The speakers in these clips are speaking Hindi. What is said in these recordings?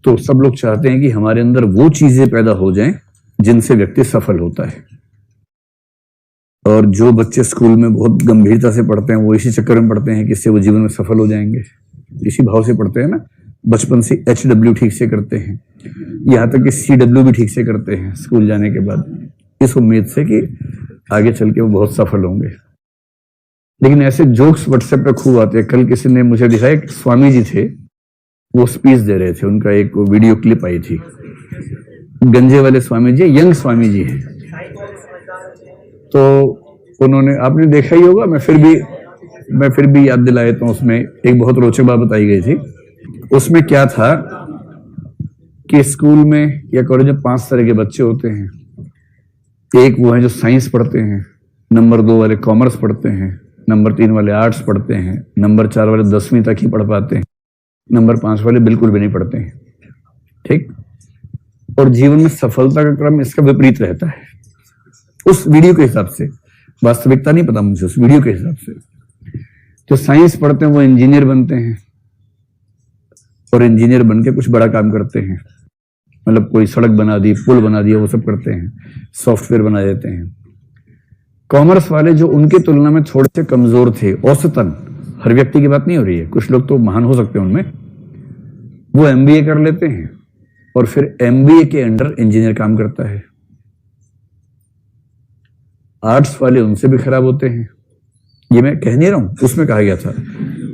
तो सब लोग चाहते हैं कि हमारे अंदर वो चीजें पैदा हो जाएं जिनसे व्यक्ति सफल होता है। और जो बच्चे स्कूल में बहुत गंभीरता से पढ़ते हैं वो इसी चक्कर में पढ़ते हैं कि इससे वो जीवन में सफल हो जाएंगे, इसी भाव से पढ़ते हैं ना। बचपन से HW ठीक से करते हैं, यहाँ तक कि CW भी ठीक से करते हैं स्कूल जाने के बाद, इस उम्मीद से कि आगे चल के वो बहुत सफल होंगे। लेकिन ऐसे जोक्स व्हाट्सएप पे खूब आते हैं। कल किसी ने मुझे दिखाया, एक स्वामी जी थे, वो स्पीच दे रहे थे, उनका एक वीडियो क्लिप आई थी। गंजे वाले स्वामी जी, यंग स्वामी जी हैं, तो उन्होंने, आपने देखा ही होगा, मैं फिर भी याद दिला देता हूं। उसमें एक बहुत रोचक बात बताई गई थी। उसमें क्या था कि स्कूल में या कॉलेज में 5 तरह के बच्चे होते हैं। एक वो है जो साइंस पढ़ते हैं, नंबर 2 वाले कॉमर्स पढ़ते हैं, नंबर 3 वाले आर्ट्स पढ़ते हैं, नंबर 4 वाले 10वीं तक ही पढ़ पाते हैं, नंबर 5 वाले बिल्कुल भी नहीं पढ़ते हैं। ठीक। और जीवन में सफलता का क्रम इसका विपरीत रहता है उस वीडियो के हिसाब से। वास्तविकता नहीं पता मुझे, उस वीडियो के हिसाब से। जो साइंस पढ़ते हैं वो इंजीनियर बनते हैं, और इंजीनियर बन के कुछ बड़ा काम करते हैं, मतलब कोई सड़क बना दी, पुल बना दिया, वो सब करते हैं, सॉफ्टवेयर बना देते हैं। कॉमर्स वाले जो उनकी तुलना में थोड़े से कमजोर थे औसतन, हर व्यक्ति की बात नहीं हो रही है, कुछ लोग तो महान हो सकते हैं उनमें, वो MBA कर लेते हैं और फिर MBA के अंडर इंजीनियर काम करता है। आर्ट्स वाले उनसे भी खराब होते हैं। ये मैं कह नहीं रहा हूं, उसमें कहा गया था,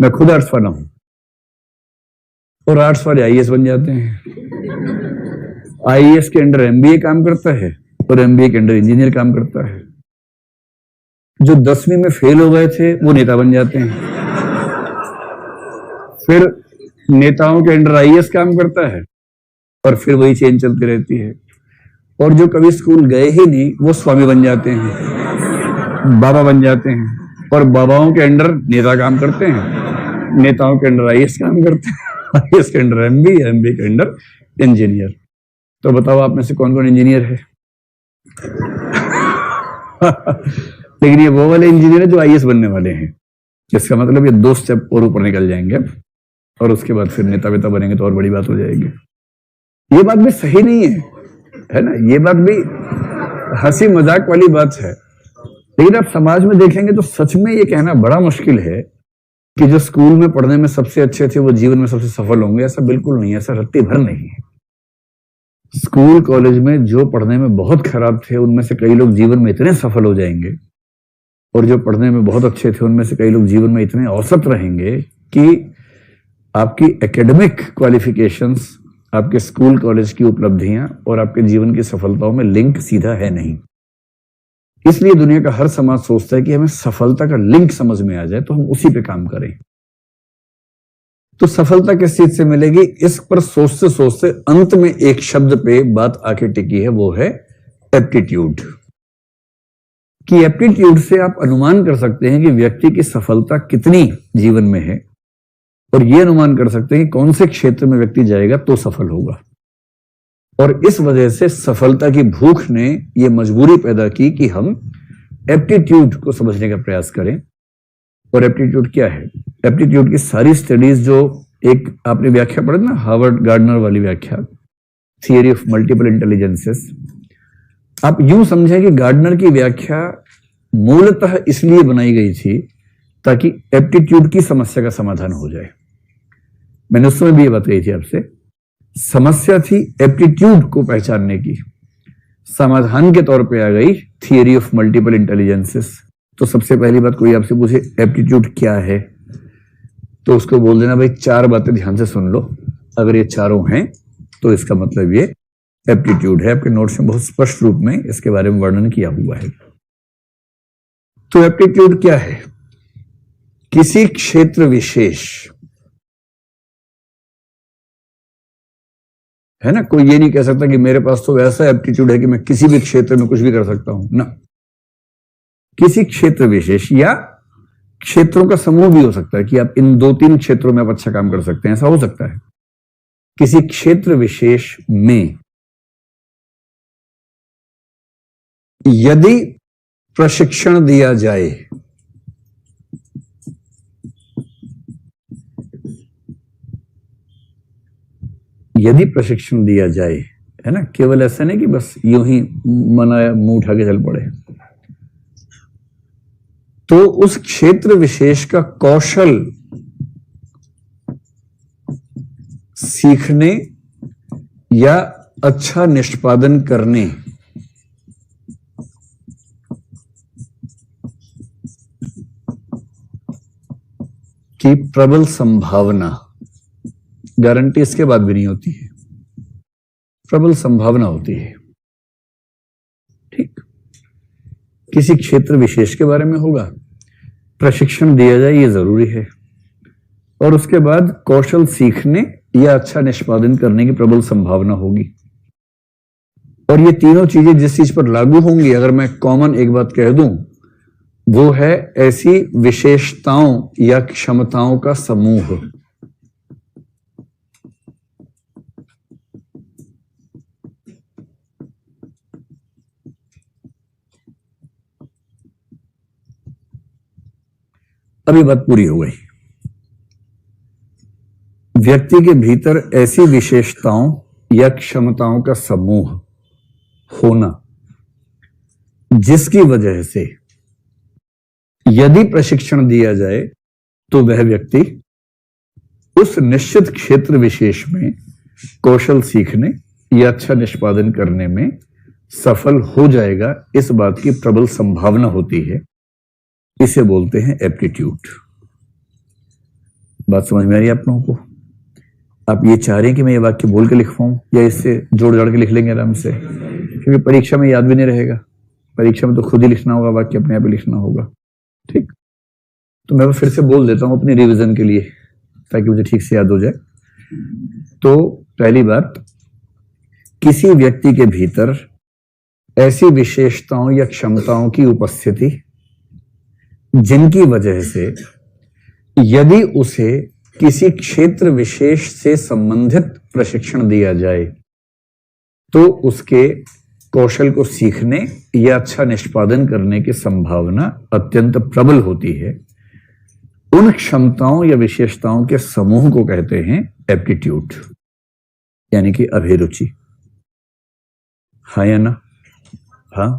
मैं खुद आर्ट्स वाला हूं। और आर्ट्स वाले IAS बन जाते हैं, IAS के अंडर MBA काम करता है और MBA के अंडर इंजीनियर काम करता है। जो 10वीं में फेल हो गए थे वो नेता बन जाते हैं, फिर नेताओं के अंडर IAS काम करता है और फिर वही चेन चलती रहती है। और जो कभी स्कूल गए ही नहीं वो स्वामी बन जाते हैं, बाबा बन जाते हैं, और बाबाओं के अंडर नेता काम करते हैं, नेताओं के अंडर IAS काम करते हैं, IAS के अंडर MBA के अंडर इंजीनियर। तो बताओ आप में से कौन कौन इंजीनियर है? लेकिन ये वो वाले इंजीनियर है जो IAS बनने वाले हैं। इसका मतलब ये 2 स्टेप और ऊपर निकल जाएंगे और उसके बाद फिर नेता वेता बनेंगे तो और बड़ी बात हो जाएगी। ये बात भी सही नहीं है ना, ये बात भी हंसी मजाक वाली बात है। लेकिन आप समाज में देखेंगे तो सच में ये कहना बड़ा मुश्किल है कि जो स्कूल में पढ़ने में सबसे अच्छे थे वो जीवन में सबसे सफल होंगे। ऐसा बिल्कुल नहीं है, ऐसा रत्ती भर नहीं है। स्कूल कॉलेज में जो पढ़ने में बहुत खराब थे उनमें से कई लोग जीवन में इतने सफल हो जाएंगे, और जो पढ़ने में बहुत अच्छे थे उनमें से कई लोग जीवन में इतने औसत रहेंगे कि आपकी एकेडमिक क्वालिफिकेशंस, आपके स्कूल कॉलेज की उपलब्धियां और आपके जीवन की सफलताओं में लिंक सीधा है नहीं। इसलिए दुनिया का हर समाज सोचता है कि हमें सफलता का लिंक समझ में आ जाए तो हम उसी पे काम करें। तो सफलता किस चीज से मिलेगी, इस पर सोचते सोचते अंत में एक शब्द पे बात आके टिकी है, वो है एप्टीट्यूड। कि एप्टीट्यूड से आप अनुमान कर सकते हैं कि व्यक्ति की सफलता कितनी जीवन में है, और यह अनुमान कर सकते हैं कि कौन से क्षेत्र में व्यक्ति जाएगा तो सफल होगा। और इस वजह से सफलता की भूख ने यह मजबूरी पैदा की कि हम एप्टीट्यूड को समझने का प्रयास करें। और एप्टीट्यूड क्या है? एप्टीट्यूड की सारी स्टडीज, जो एक आपने व्याख्या पढ़ी ना, हार्वर्ड गार्डनर वाली व्याख्या, थियरी ऑफ मल्टीपल इंटेलिजेंसेस, आप यूं समझें कि गार्डनर की व्याख्या मूलतः इसलिए बनाई गई थी ताकि एप्टीट्यूड की समस्या का समाधान हो जाए। मैंने उस समय भी ये बात कही थी आपसे, समस्या थी एप्टीट्यूड को पहचानने की, समाधान के तौर पे आ गई थियरी ऑफ मल्टीपल इंटेलिजेंसेस। तो सबसे पहली बात, कोई आपसे पूछे एप्टीट्यूड क्या है, तो उसको बोल देना भाई 4 बातें ध्यान से सुन लो, अगर ये चारों हैं तो इसका मतलब ये एप्टीट्यूड है। आपके नोट्स में बहुत स्पष्ट रूप में इसके बारे में वर्णन किया हुआ है। तो एप्टीट्यूड क्या है? किसी क्षेत्र विशेष, है ना, कोई ये नहीं कह सकता कि मेरे पास तो ऐसा एप्टीट्यूड है कि मैं किसी भी क्षेत्र में कुछ भी कर सकता हूं ना। किसी क्षेत्र विशेष या क्षेत्रों का समूह भी हो सकता है कि आप इन 2-3 क्षेत्रों में आप अच्छा काम कर सकते हैं, ऐसा हो सकता है। किसी क्षेत्र विशेष में यदि प्रशिक्षण दिया जाए, यदि प्रशिक्षण दिया जाए, है ना, केवल ऐसा नहीं कि बस यूं ही मनाया मुंह उठा के चल पड़े, तो उस क्षेत्र विशेष का कौशल सीखने या अच्छा निष्पादन करने की प्रबल संभावना, गारंटी इसके बाद भी नहीं होती है, प्रबल संभावना होती है। ठीक, किसी क्षेत्र विशेष के बारे में होगा, प्रशिक्षण दिया जाए ये जरूरी है, और उसके बाद कौशल सीखने या अच्छा निष्पादन करने की प्रबल संभावना होगी। और ये तीनों चीजें जिस चीज पर लागू होंगी, अगर मैं कॉमन एक बात कह दूं, वो है ऐसी विशेषताओं या क्षमताओं का समूह। अब ये बात पूरी हो गई। व्यक्ति के भीतर ऐसी विशेषताओं या क्षमताओं का समूह होना जिसकी वजह से यदि प्रशिक्षण दिया जाए तो वह व्यक्ति उस निश्चित क्षेत्र विशेष में कौशल सीखने या अच्छा निष्पादन करने में सफल हो जाएगा, इस बात की प्रबल संभावना होती है। इसे बोलते हैं एप्टीट्यूड। बात समझ में आ रही है आप लोगों को? आप ये चाह रहे हैं कि मैं ये वाक्य बोल के लिख पाऊं, या इससे जोड़ जाड़ के लिख लेंगे आराम से? क्योंकि परीक्षा में याद भी नहीं रहेगा, परीक्षा में तो खुद ही लिखना होगा, वाक्य अपने आप ही लिखना होगा। ठीक, तो मैं फिर से बोल देता हूं अपनी रिवीजन के लिए, ताकि मुझे ठीक से याद हो जाए। तो पहली बात, किसी व्यक्ति के भीतर ऐसी विशेषताओं या क्षमताओं की उपस्थिति जिनकी वजह से यदि उसे किसी क्षेत्र विशेष से संबंधित प्रशिक्षण दिया जाए तो उसके कौशल को सीखने या अच्छा निष्पादन करने की संभावना अत्यंत प्रबल होती है। उन क्षमताओं या विशेषताओं के समूह को कहते हैं एप्टीट्यूड, यानी कि अभिरुचि। हाँ या ना? हाँ।